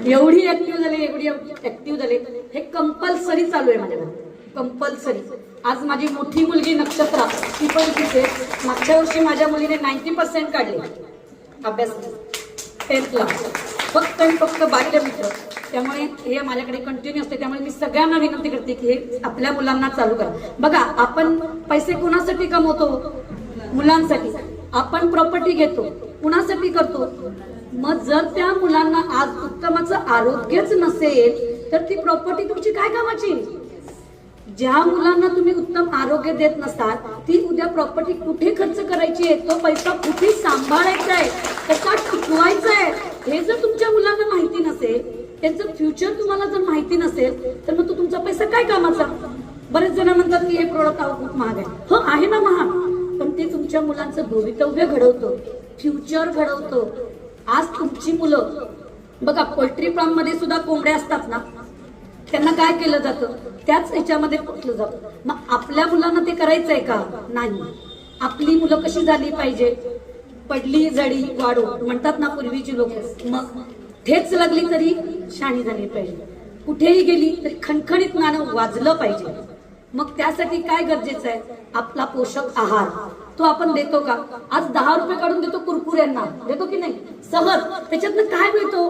एवढी ऍक्टिव्ह झाले, एवढी ऍक्टिव्ह झाले. हे कंपल्सरी चालू आहे माझ्याकडे, कंपल्सरी. आज माझी मोठी मुलगी नक्षत्रा, ती पण तिथे. मागच्या वर्षी माझ्या मुलीने 90% काढले अभ्यास 10th ला, फक्त आणि फक्त बाह्य मित्र. त्यामुळे हे माझ्याकडे कंटिन्यू असते. त्यामुळे मी सगळ्यांना विनंती करते की हे आपल्या मुलांना चालू करा. बघा, आपण पैसे कुणासाठी कमवतो? मुलांसाठी. आपण प्रॉपर्टी घेतो कुणासाठी करतो? मग जर त्या मुलांना आज उत्तमाचं आरोग्यच नसेल तर ती प्रॉपर्टी तुमची काय कामाची? ज्या मुलांना तुम्ही उत्तम आरोग्य देत नसतात ती उद्या प्रॉपर्टी कुठे खर्च करायची आहे, तो पैसा कुठे सांभाळायचा आहे, कसा टिकवायचा आहे, हे जर तुमच्या मुलांना माहिती नसेल, त्यांचं फ्युचर तुम्हाला जर माहिती नसेल, तर मग तो तुमचा पैसा काय कामाचा? बरेच जण म्हणतात की हे प्रोडक्ट खूप महाग आहे. हो, आहे ना महाग, पण ते तुमच्या मुलांचं भवितव्य घडवतं, फ्युचर घडवतं. आज तुमची मुलं बघा, पोल्ट्री फार्म मध्ये सुद्धा कोंबड्या असतात ना, त्यांना काय केलं जातं? त्याच ह्याच्यामध्ये पोचलं जातं. मग आपल्या मुलांना ते करायचंय का? नाही. आपली मुलं कशी झाली पाहिजे? पडली जडी वाढो म्हणतात ना पूर्वीची लोक. मग ठेच लागली तरी शाणी झाली पाहिजे, कुठेही गेली तरी खणखणीत नाणं वाजलं पाहिजे. मग त्यासाठी काय गरजेचं आहे? आपला पोषक आहार. तो आपण देतो का? आज 10 रुपये काढून देतो कुरकुऱ्यांना, देतो की नाही? सहज. त्याच्यातनं काय मिळतो?